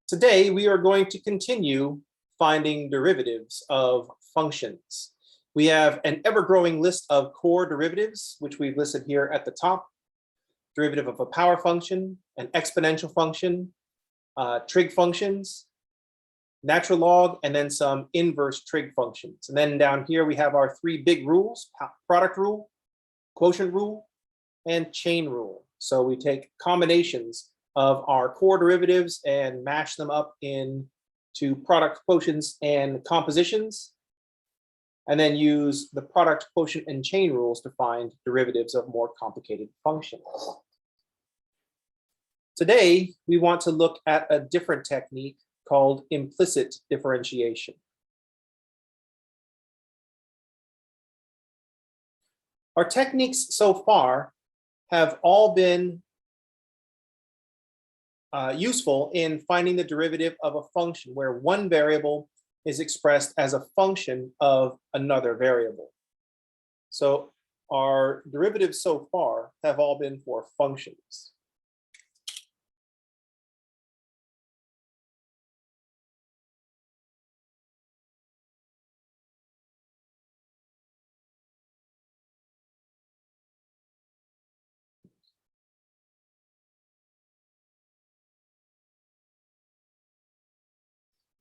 Today, we are going to continue finding derivatives of functions. We have an ever-growing list of core derivatives, which we've listed here at the top. Derivative of a power function, an exponential function, trig functions, natural log, and then some inverse trig functions. And then down here, we have our three big rules: product rule, quotient rule, and chain rule. So we take combinations of our core derivatives and mash them up into product, quotients, and compositions, and then use the product, quotient, and chain rules to find derivatives of more complicated functions. Today, we want to look at a different technique called implicit differentiation. Our techniques so far have all been useful in finding the derivative of a function where one variable is expressed as a function of another variable. So our derivatives so far have all been for functions.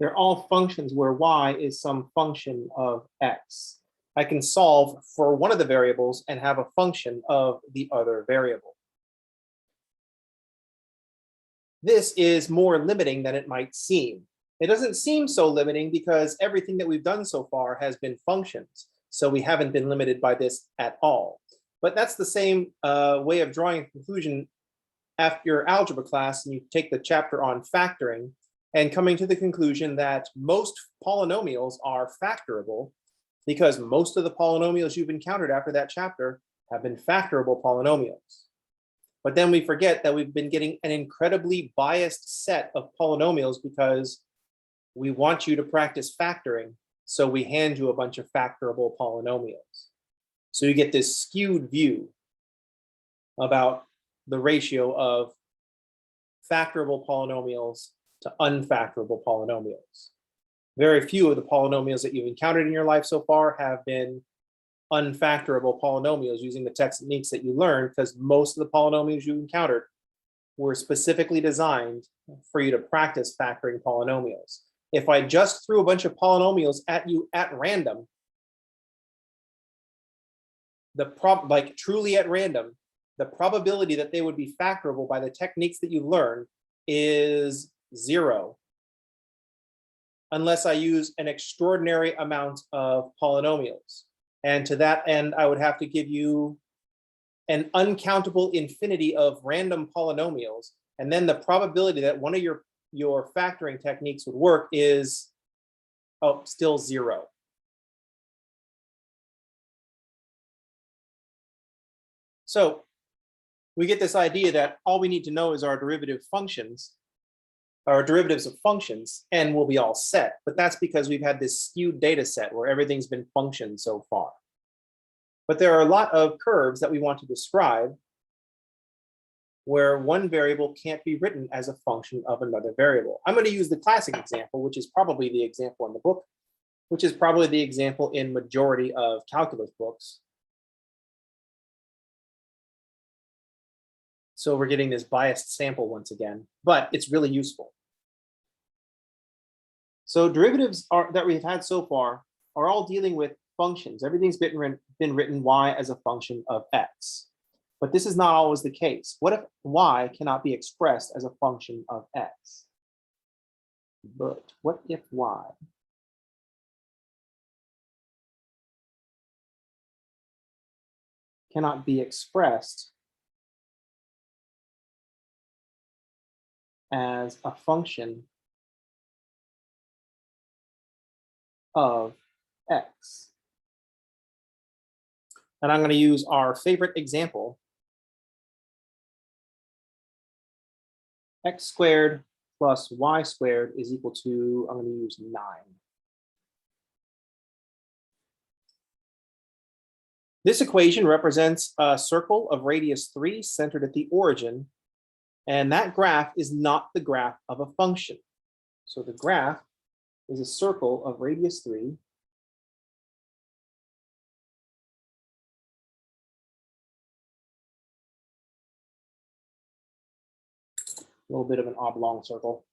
They're all functions where y is some function of x. I can solve for one of the variables and have a function of the other variable. This is more limiting than it might seem. It doesn't seem so limiting because everything that we've done so far has been functions. So we haven't been limited by this at all. But that's the same way of drawing a conclusion after your algebra class, and you take the chapter on factoring and coming to the conclusion that most polynomials are factorable because most of the polynomials you've encountered after that chapter have been factorable polynomials. But then we forget that we've been getting an incredibly biased set of polynomials because we want you to practice factoring, so we hand you a bunch of factorable polynomials. So you get this skewed view about the ratio of factorable polynomials to unfactorable polynomials. Very few of the polynomials that you've encountered in your life so far have been unfactorable polynomials using the techniques that you learned, because most of the polynomials you encountered were specifically designed for you to practice factoring polynomials. If I just threw a bunch of polynomials at you at random, truly at random, the probability that they would be factorable by the techniques that you learned is 0, unless I use an extraordinary amount of polynomials. And to that end, I would have to give you an uncountable infinity of random polynomials. And then the probability that one of your factoring techniques would work is, still 0. So we get this idea that all we need to know is our derivatives of functions, and we'll be all set. But that's because we've had this skewed data set where everything's been functions so far. But there are a lot of curves that we want to describe where one variable can't be written as a function of another variable. I'm going to use the classic example, which is probably the example in the book, which is probably the example in majority of calculus books. So we're getting this biased sample once again, but it's really useful. So derivatives that we've had so far are all dealing with functions. Everything's been written y as a function of x. But this is not always the case. What if y cannot be expressed as a function of x? But what if y cannot be expressed as a function of x? And I'm going to use our favorite example, x squared plus y squared is equal to, I'm going to use 9. This equation represents a circle of radius 3 centered at the origin, and that graph is not the graph of a function. So the graph is a circle of radius 3. A little bit of an oblong circle.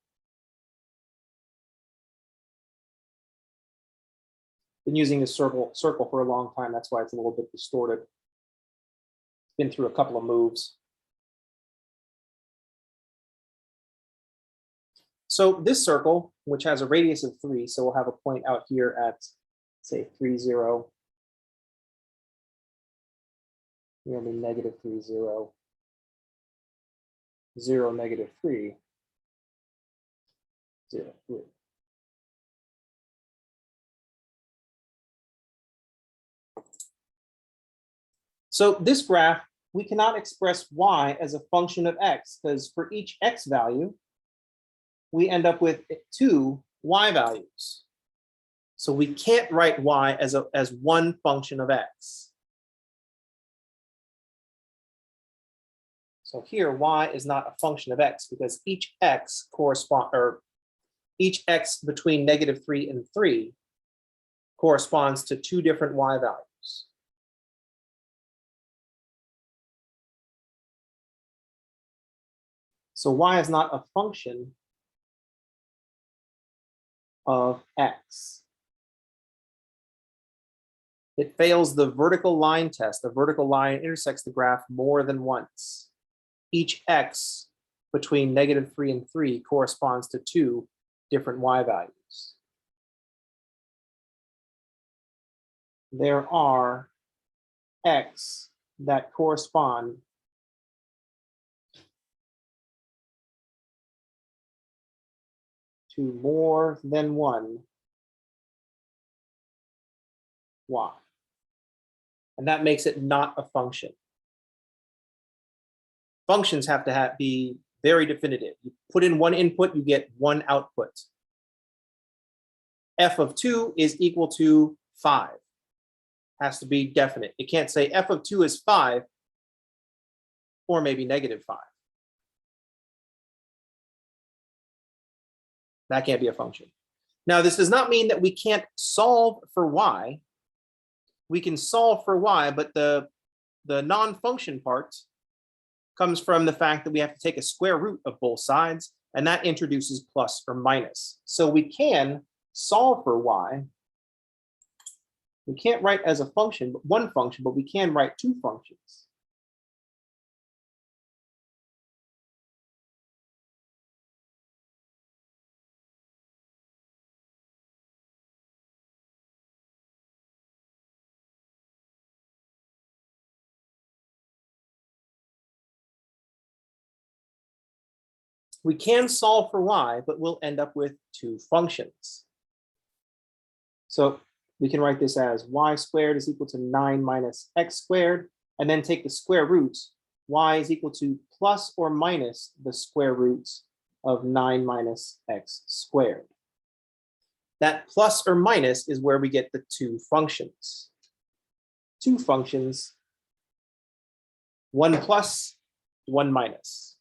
Been using this circle for a long time. That's why it's a little bit distorted. Been through a couple of moves. So this circle, which has a radius of 3, so we'll have a point out here at, say, 3, 0. Here will be negative 3, 0. 0, negative 3, 0, 3. So this graph, we cannot express y as a function of x, because for each x value, we end up with 2 y values. So we can't write y as one function of x. So here, y is not a function of x because each x between negative 3 and 3 corresponds to 2 different y values. So y is not a function of x. It fails the vertical line test. The vertical line intersects the graph more than once. Each x between negative 3 and 3 corresponds to 2 different y values. There are x that correspond to more than one y. And that makes it not a function. Functions have to be very definitive. You put in one input, you get one output. F of 2 is equal to 5. Has to be definite. It can't say f of 2 is 5 or maybe negative 5. That can't be a function. Now, this does not mean that we can't solve for y. We can solve for y, but the non-function part comes from the fact that we have to take a square root of both sides, and that introduces plus or minus. So we can solve for y. We can't write as a function, but one function, but we can write 2 functions. We can solve for y, but we'll end up with 2 functions. So we can write this as y squared is equal to 9 minus x squared, and then take the square roots. Y is equal to plus or minus the square roots of 9 minus x squared. That plus or minus is where we get the 2 functions. 2 functions, 1 plus, 1 minus.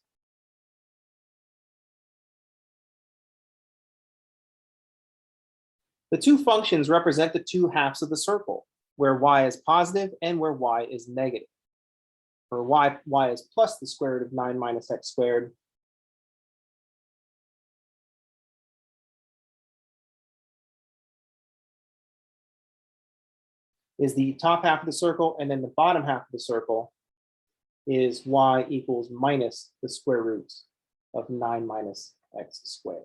The 2 functions represent the 2 halves of the circle, where y is positive and where y is negative. For y is plus the square root of 9 minus x squared. Is the top half of the circle, and then the bottom half of the circle is y equals minus the square root of 9 minus x squared.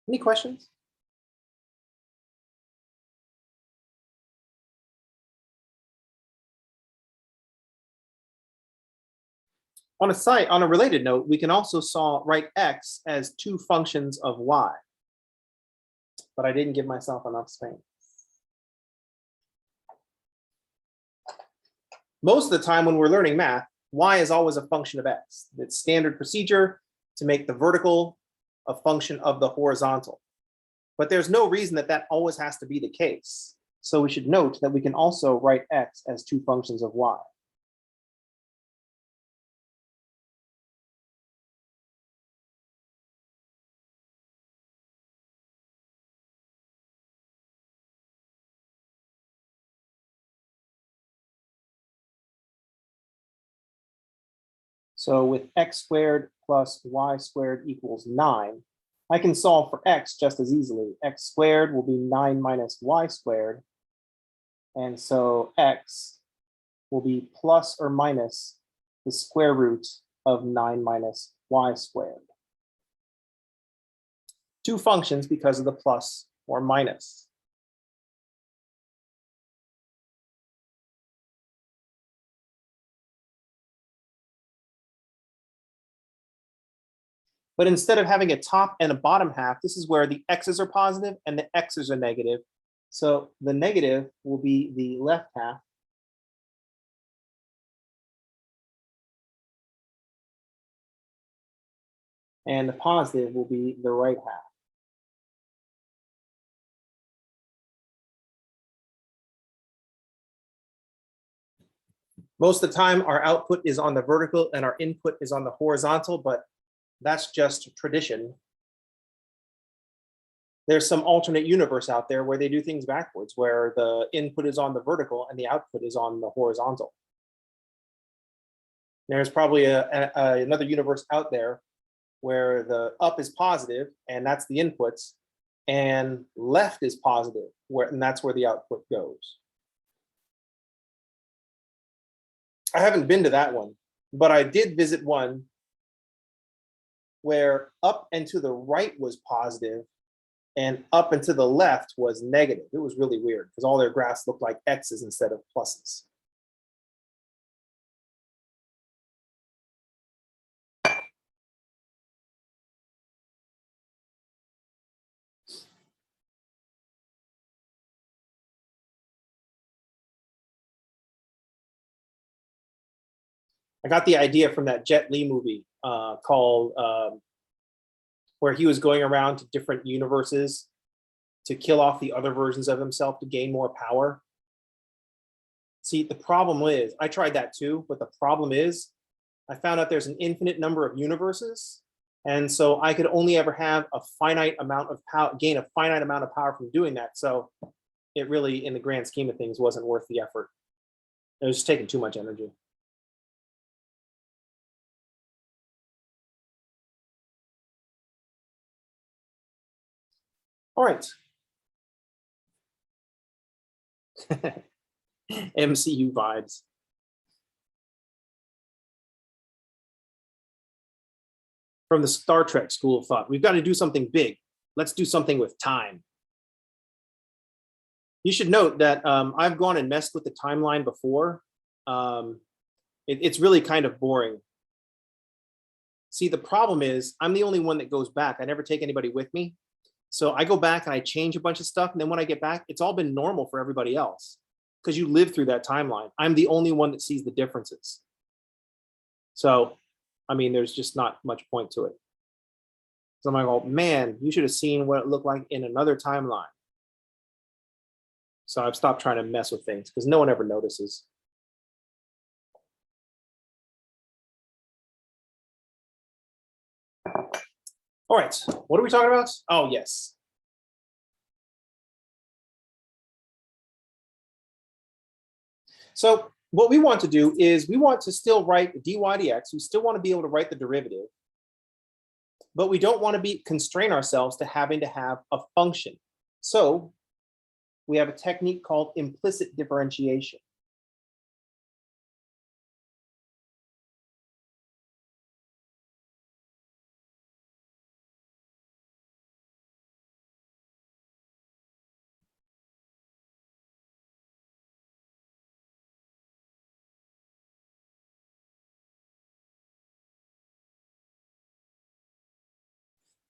Any questions? On a related note, we can also write x as 2 functions of y, but I didn't give myself enough space. Most of the time when we're learning math, y is always a function of x. It's standard procedure to make the vertical a function of the horizontal. But there's no reason that that always has to be the case. So we should note that we can also write x as two functions of y. So with x squared plus y squared equals 9, I can solve for x just as easily. X squared will be 9 minus y squared. And so x will be plus or minus the square root of 9 minus y squared. Two functions because of the plus or minus. But instead of having a top and a bottom half, this is where the x's are positive and the x's are negative. So the negative will be the left half. And the positive will be the right half. Most of the time, our output is on the vertical and our input is on the horizontal, but that's just tradition. There's some alternate universe out there where they do things backwards, where the input is on the vertical and the output is on the horizontal. There's probably another universe out there where the up is positive and that's the inputs, and left is positive, and that's where the output goes. I haven't been to that one, but I did visit one where up and to the right was positive and up and to the left was negative. It was really weird because all their graphs looked like X's instead of pluses. I got the idea from that Jet Li movie called where he was going around to different universes to kill off the other versions of himself to gain more power. See, the problem is, I tried that too, but the problem is, I found out there's an infinite number of universes, and so I could only ever have a finite amount of power, gain a finite amount of power from doing that. So it really, in the grand scheme of things, wasn't worth the effort. It was just taking too much energy. All right. MCU vibes. From the Star Trek school of thought, we've got to do something big. Let's do something with time. You should note that I've gone and messed with the timeline before. It's really kind of boring. See, the problem is I'm the only one that goes back. I never take anybody with me. So I go back and I change a bunch of stuff. And then when I get back, it's all been normal for everybody else because you live through that timeline. I'm the only one that sees the differences. So, I mean, there's just not much point to it. So I'm like, oh man, you should have seen what it looked like in another timeline. So I've stopped trying to mess with things because no one ever notices. All right, what are we talking about? Oh, yes. So what we want to do is we want to still write dy dx. We still want to be able to write the derivative, but we don't want to constrain ourselves to having to have a function. So we have a technique called implicit differentiation.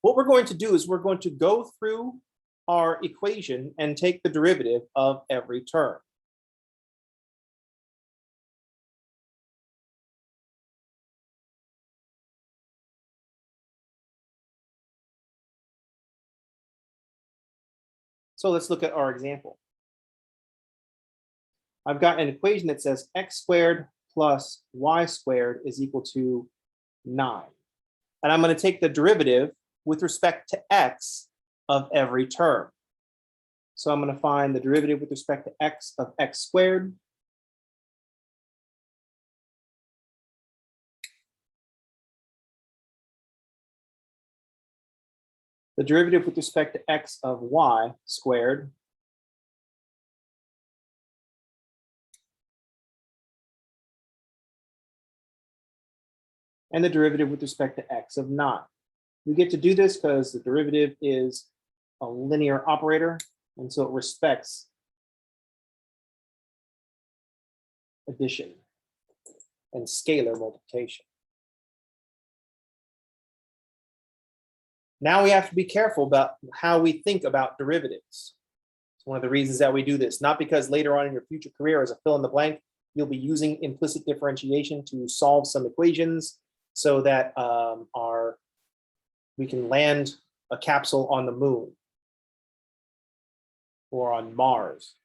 What we're going to do is we're going to go through our equation and take the derivative of every term. So let's look at our example. I've got an equation that says x squared plus y squared is equal to 9. And I'm going to take the derivative with respect to x of every term. So I'm going to find the derivative with respect to x of x squared. The derivative with respect to x of y squared. And the derivative with respect to x of 9. We get to do this because the derivative is a linear operator, and so it respects addition and scalar multiplication. Now we have to be careful about how we think about derivatives. It's one of the reasons that we do this, not because later on in your future career as a fill in the blank, you'll be using implicit differentiation to solve some equations so that we can land a capsule on the moon or on Mars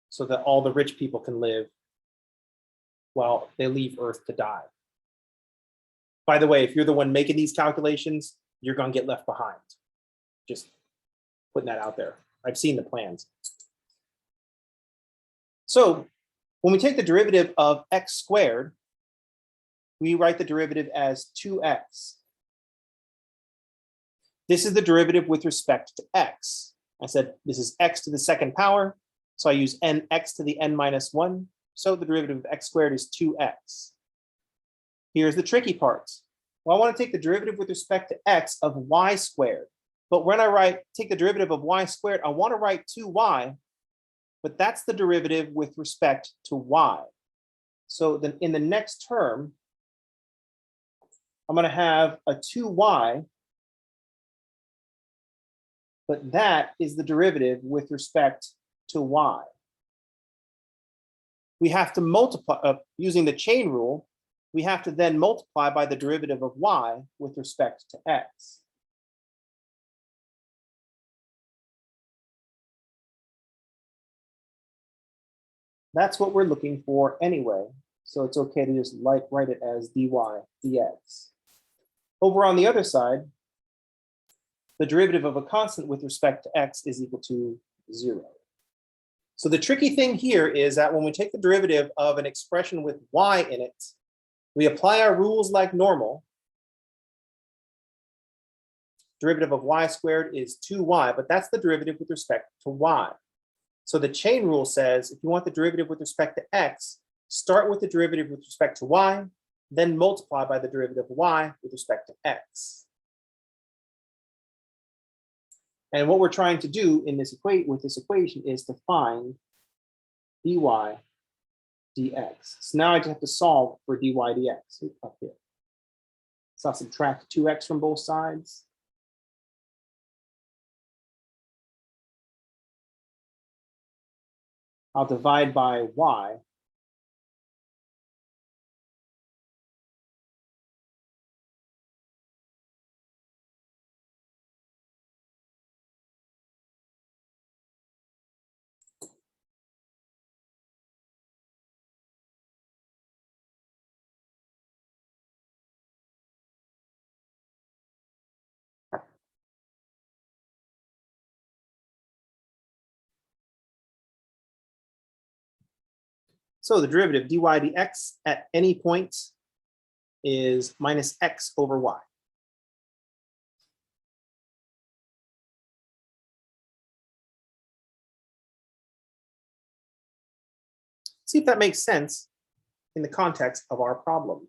so that all the rich people can live while they leave Earth to die. By the way, if you're the one making these calculations, you're going to get left behind. Just putting that out there. I've seen the plans. So when we take the derivative of x squared, we write the derivative as 2x. This is the derivative with respect to x. I said this is x to the second power, so I use nx to the n minus 1. So the derivative of x squared is 2x. Here's the tricky part. Well, I want to take the derivative with respect to x of y squared. But when I take the derivative of y squared, I want to write 2y, but that's the derivative with respect to y. So then in the next term, I'm going to have a 2y, but that is the derivative with respect to y. We have to multiply, using the chain rule, we have to then multiply by the derivative of y with respect to x. That's what we're looking for anyway, so it's okay to just write it as dy dx. Over on the other side, the derivative of a constant with respect to x is equal to 0. So the tricky thing here is that when we take the derivative of an expression with y in it, we apply our rules like normal. Derivative of y squared is 2y, but that's the derivative with respect to y. So the chain rule says if you want the derivative with respect to x, start with the derivative with respect to y, then multiply by the derivative of y with respect to x. And what we're trying to do in this with this equation is to find dy dx. So now I just have to solve for dy dx up here. So I'll subtract 2x from both sides. I'll divide by y. So the derivative dy dx at any point is minus x over y. See if that makes sense in the context of our problem.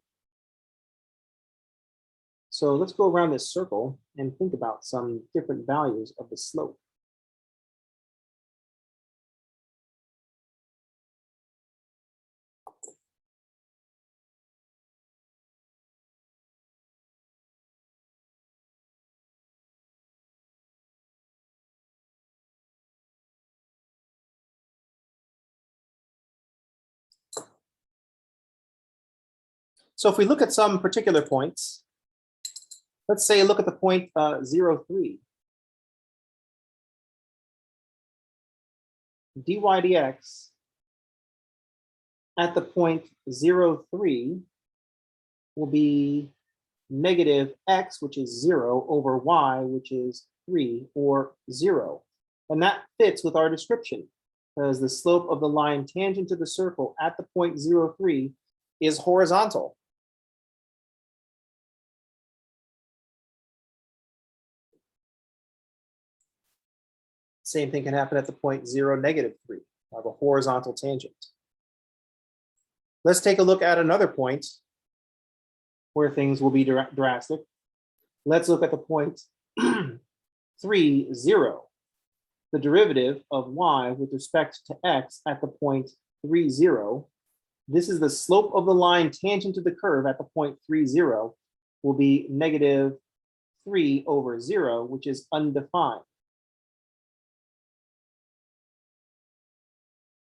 So let's go around this circle and think about some different values of the slope. So if we look at some particular points, let's say look at the point 0, 3. dy dx at the point 0, 3 will be negative x, which is 0, over y, which is 3, or 0. And that fits with our description, because the slope of the line tangent to the circle at the point 0, 3 is horizontal. Same thing can happen at the point 0, negative 3. I have a horizontal tangent. Let's take a look at another point where things will be drastic. Let's look at the point 3, 0. The derivative of y with respect to x at the point 3, 0. This is the slope of the line tangent to the curve at the point 3, 0 will be negative 3 over 0, which is undefined.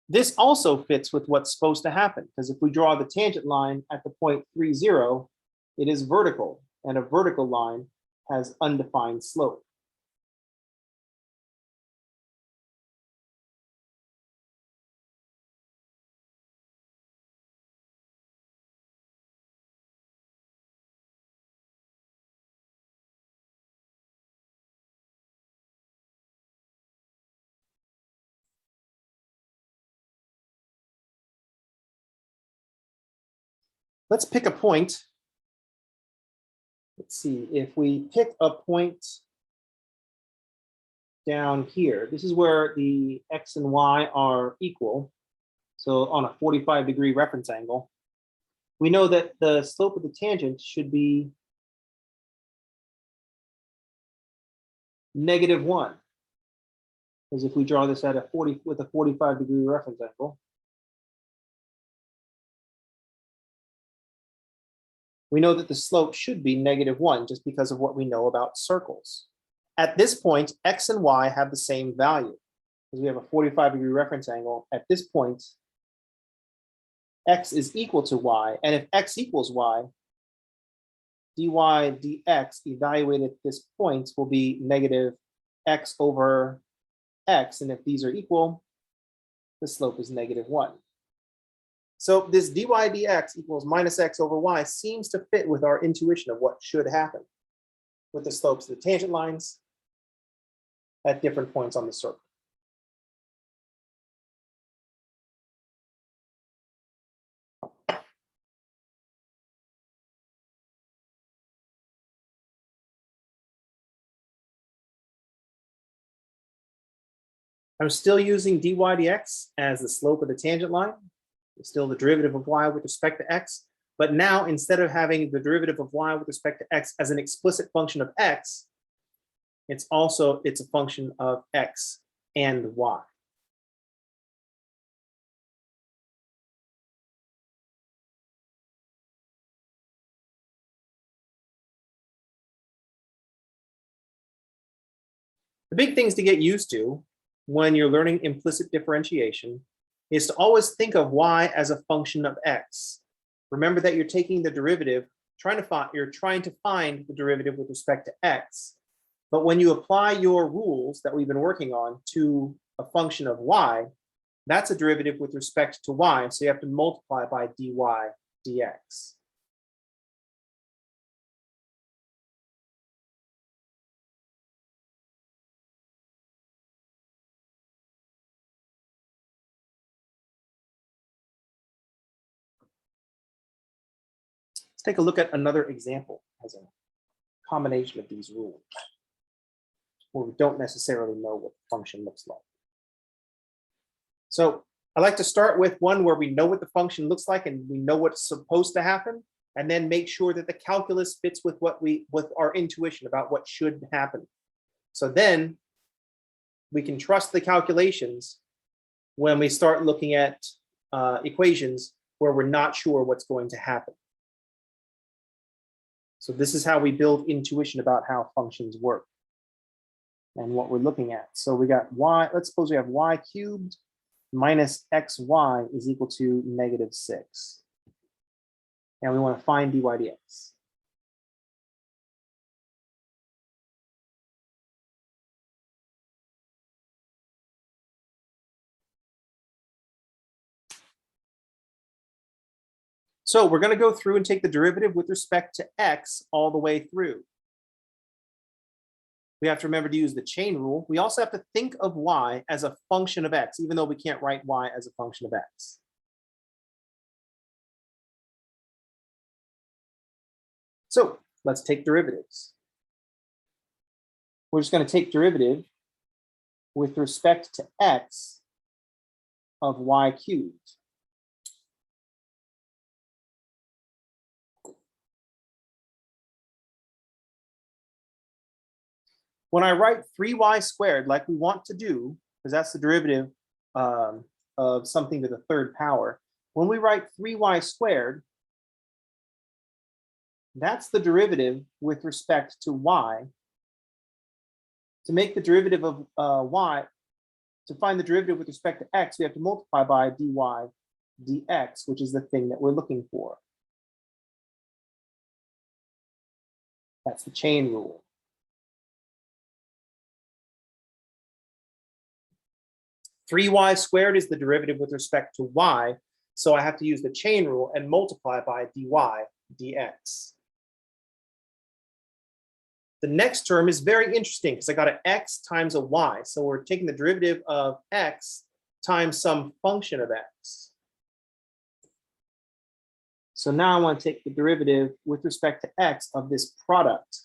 This also fits with what's supposed to happen, because if we draw the tangent line at the point 3, 0, it is vertical, and a vertical line has undefined slope. Let's pick a point. Let's see, if we pick a point down here, this is where the x and y are equal. So on a 45-degree reference angle, we know that the slope of the tangent should be -1. Because if we draw this at a 45-degree reference angle, we know that the slope should be -1 just because of what we know about circles. At this point, x and y have the same value. Because we have a 45-degree reference angle, at this point, x is equal to y. And if x equals y, dy dx evaluated at this point will be negative x over x. And if these are equal, the slope is -1. So this dy dx equals minus x over y seems to fit with our intuition of what should happen with the slopes of the tangent lines at different points on the circle. I'm still using dy dx as the slope of the tangent line. It's still the derivative of y with respect to x. But now, instead of having the derivative of y with respect to x as an explicit function of x, it's a function of x and y. The big things to get used to when you're learning implicit differentiation is to always think of y as a function of x. Remember that you're taking the derivative, you're trying to find the derivative with respect to x. But when you apply your rules that we've been working on to a function of y, that's a derivative with respect to y. So you have to multiply by dy dx. Let's take a look at another example as a combination of these rules where we don't necessarily know what the function looks like. So I like to start with one where we know what the function looks like and we know what's supposed to happen, and then make sure that the calculus fits with with our intuition about what should happen. So then we can trust the calculations when we start looking at equations where we're not sure what's going to happen. So this is how we build intuition about how functions work and what we're looking at. So we got y, let's suppose we have y cubed minus xy is equal to -6. And we want to find dy dx. So we're going to go through and take the derivative with respect to x all the way through. We have to remember to use the chain rule. We also have to think of y as a function of x, even though we can't write y as a function of x. So let's take derivatives. We're just going to take derivative with respect to x of y cubed. When I write 3y squared, like we want to do, because that's the derivative of something to the third power, when we write 3y squared, that's the derivative with respect to y. To make the derivative of y, to find the derivative with respect to x, we have to multiply by dy dx, which is the thing that we're looking for. That's the chain rule. Three y squared is the derivative with respect to y, so I have to use the chain rule and multiply by dy dx. The next term is very interesting because I got an x times a y. So we're taking the derivative of x times some function of x. So now I want to take the derivative with respect to x of this product.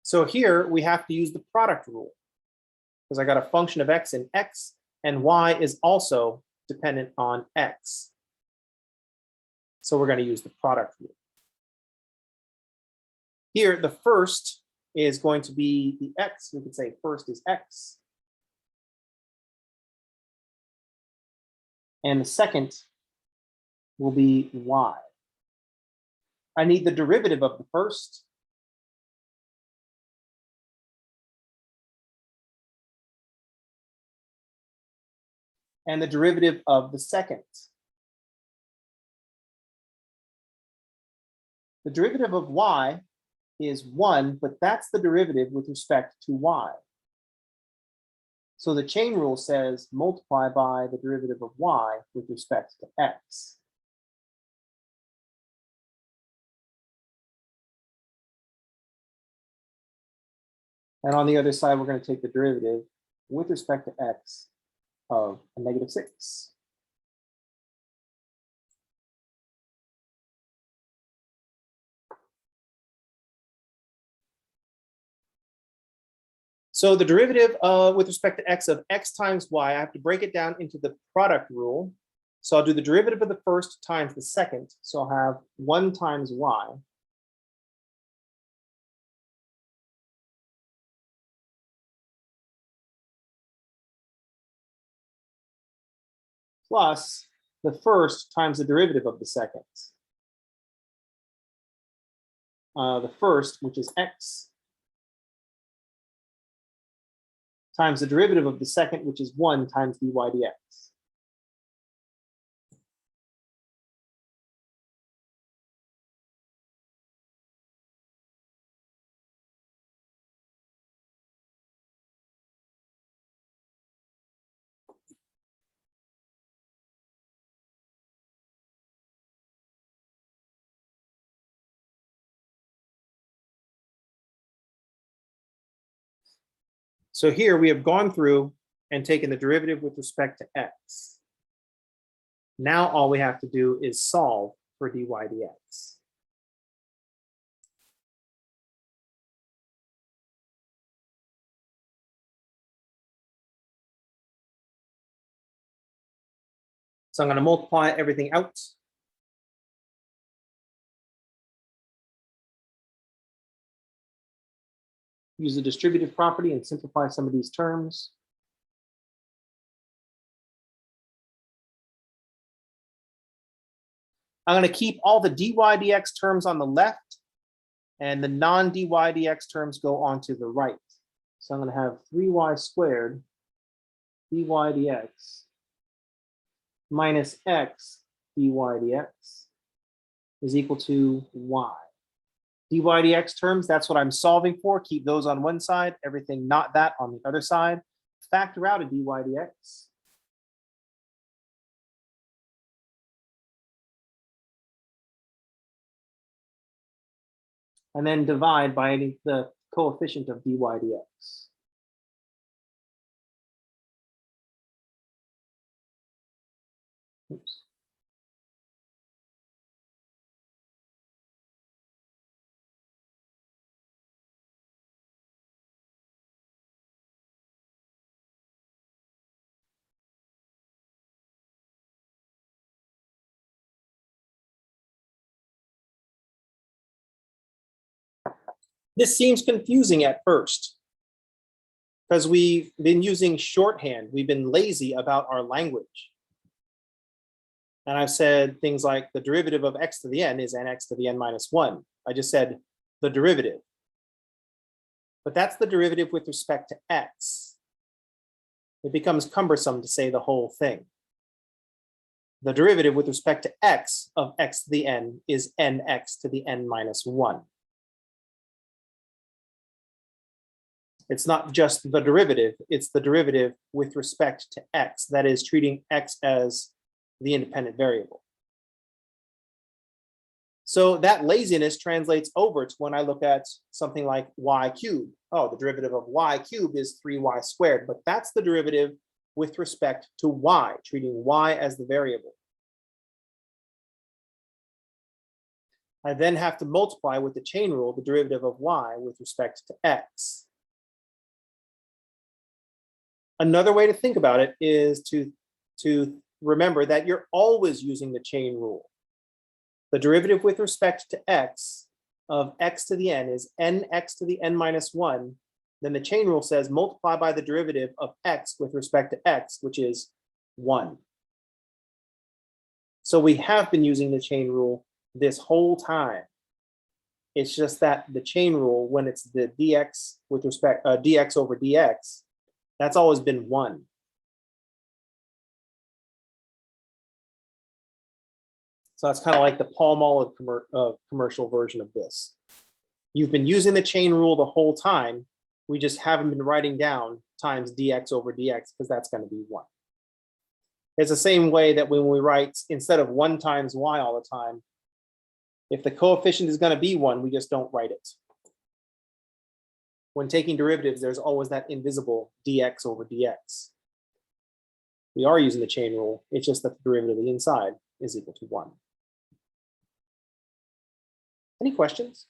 So here we have to use the product rule because I got a function of x in x, and y is also dependent on x. So we're going to use the product rule. Here, the first is going to be the x. We could say first is x. And the second will be y. I need the derivative of the first. And the derivative of the second. The derivative of y is 1, but that's the derivative with respect to y. So the chain rule says multiply by the derivative of y with respect to x. And on the other side, we're going to take the derivative with respect to x of a -6. So the derivative with respect to x of x times y, I have to break it down into the product rule. So I'll do the derivative of the first times the second. So I'll have 1 times y plus the first times the derivative of the second. The first, which is x, times the derivative of the second, which is 1 times dy dx. So here we have gone through and taken the derivative with respect to x. Now all we have to do is solve for dy dx. So I'm going to multiply everything out. Use the distributive property and simplify some of these terms. I'm going to keep all the dy dx terms on the left, and the non-dy dx terms go onto the right. So I'm going to have 3y squared dy dx minus x dy dx is equal to y. dy dx terms, that's what I'm solving for. Keep those on one side, everything not that on the other side. Factor out a dy dx. And then divide by the coefficient of dy dx. Oops. This seems confusing at first because we've been using shorthand. We've been lazy about our language. And I've said things like the derivative of x to the n is nx to the n minus 1. I just said the derivative. But that's the derivative with respect to x. It becomes cumbersome to say the whole thing. The derivative with respect to x of x to the n is nx to the n minus 1. It's not just the derivative, it's the derivative with respect to x, that is treating x as the independent variable. So that laziness translates over to when I look at something like y cubed. Oh, the derivative of y cubed is 3y squared, but that's the derivative with respect to y, treating y as the variable. I then have to multiply with the chain rule the derivative of y with respect to x. Another way to think about it is to remember that you're always using the chain rule. The derivative with respect to x of x to the n is nx to the n minus 1. Then the chain rule says multiply by the derivative of x with respect to x, which is 1. So we have been using the chain rule this whole time. It's just that the chain rule, when it's the dx with respect dx over dx, that's always been 1. So that's kind of like the Palmolive commercial version of this. You've been using the chain rule the whole time. We just haven't been writing down times dx over dx because that's going to be 1. It's the same way that when we write, instead of 1 times y all the time, if the coefficient is going to be 1, we just don't write it. When taking derivatives, there's always that invisible dx over dx. We are using the chain rule. It's just that the derivative of the inside is equal to 1. Any questions?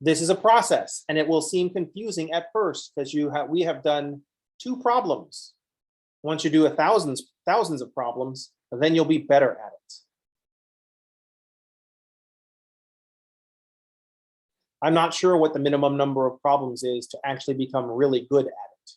This is a process, and it will seem confusing at first because we have done 2 problems. Once you do thousands of problems, then you'll be better at it. I'm not sure what the minimum number of problems is to actually become really good at it.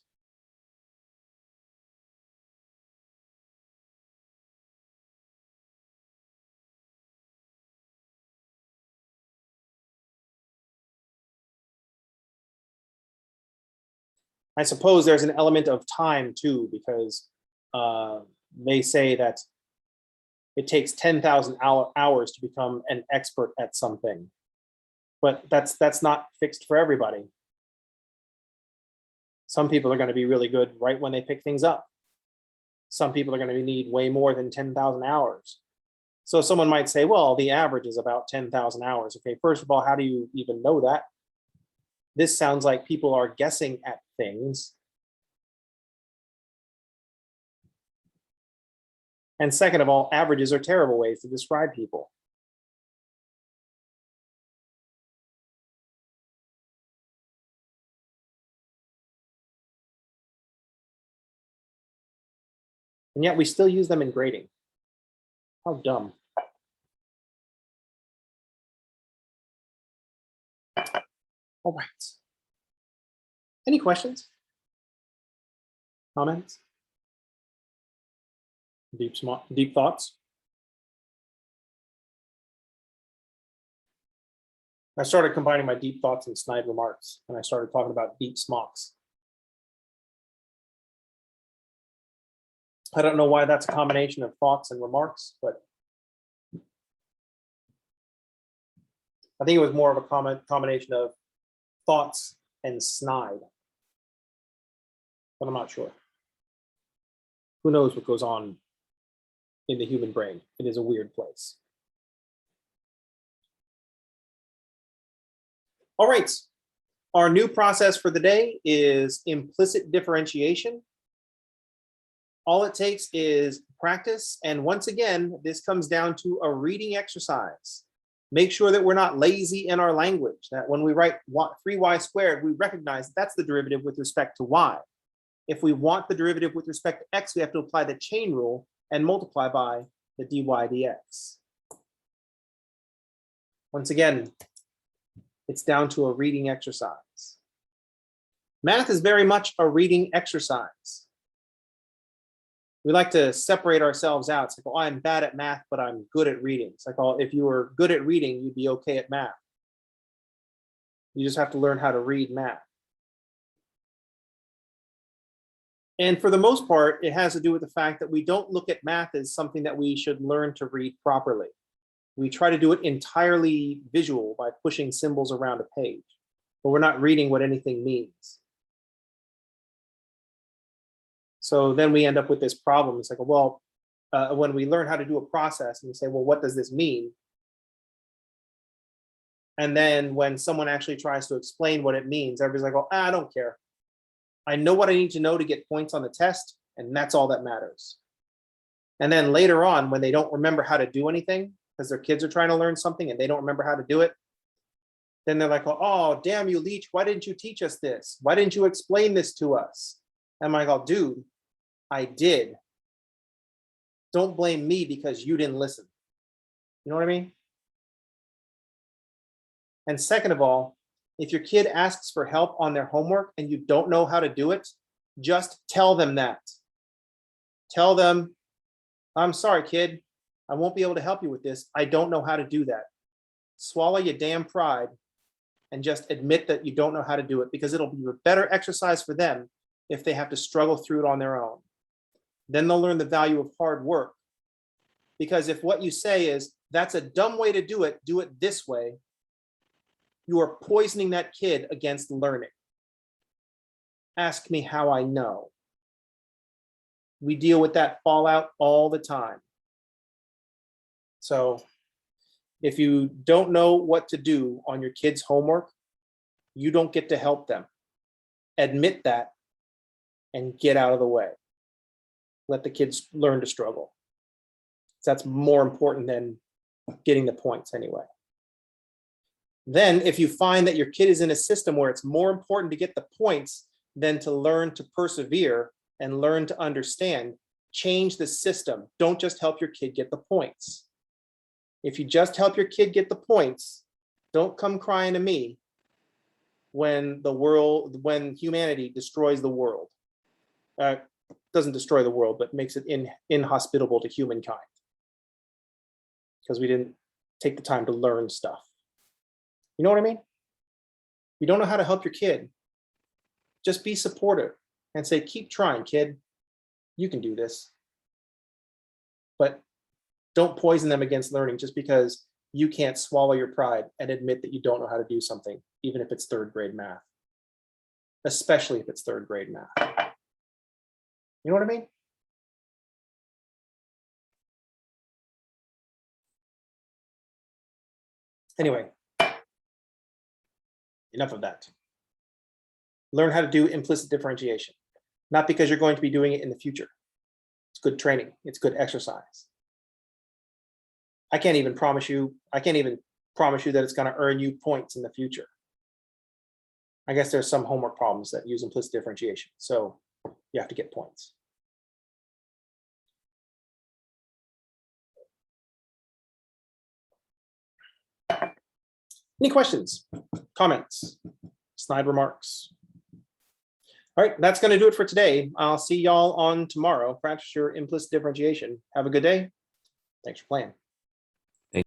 I suppose there's an element of time too, because they say that it takes 10,000 hours to become an expert at something. But that's not fixed for everybody. Some people are going to be really good right when they pick things up. Some people are going to need way more than 10,000 hours. So someone might say, well, the average is about 10,000 hours. Okay, first of all, how do you even know that? This sounds like people are guessing at things. And second of all, averages are terrible ways to describe people. And yet we still use them in grading. How dumb. All right. Any questions? Comments? Deep thoughts? I started combining my deep thoughts and snide remarks, and I started talking about deep smocks. I don't know why that's a combination of thoughts and remarks, but I think it was more of a combination of thoughts and snide, but I'm not sure. Who knows what goes on in the human brain? It is a weird place. All right. Our new process for the day is implicit differentiation. All it takes is practice. And once again, this comes down to a reading exercise. Make sure that we're not lazy in our language, that when we write 3y squared, we recognize that's the derivative with respect to y. If we want the derivative with respect to x, we have to apply the chain rule and multiply by the dy dx. Once again, it's down to a reading exercise. Math is very much a reading exercise. We like to separate ourselves out. It's like, oh, I'm bad at math, but I'm good at reading. It's like, oh, if you were good at reading, you'd be okay at math. You just have to learn how to read math. And for the most part, it has to do with the fact that we don't look at math as something that we should learn to read properly. We try to do it entirely visual by pushing symbols around a page, but we're not reading what anything means. So then we end up with this problem. It's like, well, when we learn how to do a process and we say, well, what does this mean? And then when someone actually tries to explain what it means, everybody's like, oh, I don't care. I know what I need to know to get points on the test, and that's all that matters. And then later on, when they don't remember how to do anything, because their kids are trying to learn something and they don't remember how to do it, then they're like, oh, damn you, Leach, why didn't you teach us this? Why didn't you explain this to us? And I'm like, oh, dude, I did. Don't blame me because you didn't listen. You know what I mean? And second of all, if your kid asks for help on their homework and you don't know how to do it, just tell them that. Tell them, I'm sorry, kid, I won't be able to help you with this. I don't know how to do that. Swallow your damn pride and just admit that you don't know how to do it, because it'll be a better exercise for them if they have to struggle through it on their own. Then they'll learn the value of hard work. Because if what you say is, that's a dumb way to do it this way, you are poisoning that kid against learning. Ask me how I know. We deal with that fallout all the time. So if you don't know what to do on your kids' homework, you don't get to help them. Admit that and get out of the way. Let the kids learn to struggle. That's more important than getting the points anyway. Then if you find that your kid is in a system where it's more important to get the points than to learn to persevere and learn to understand, change the system. Don't just help your kid get the points. If you just help your kid get the points, don't come crying to me when humanity destroys the world. Doesn't destroy the world, but makes it inhospitable to humankind. Because we didn't take the time to learn stuff. You know what I mean? You don't know how to help your kid. Just be supportive and say, keep trying, kid. You can do this. But don't poison them against learning just because you can't swallow your pride and admit that you don't know how to do something, even if it's third grade math. Especially if it's third grade math. You know what I mean? Anyway, enough of that. Learn how to do implicit differentiation. Not because you're going to be doing it in the future. It's good training. It's good exercise. I can't even promise you that it's going to earn you points in the future. I guess there's some homework problems that use implicit differentiation, so you have to get points. Any questions, comments, snide remarks? All right, that's going to do it for today. I'll see y'all on tomorrow. Practice your implicit differentiation. Have a good day. Thanks for playing.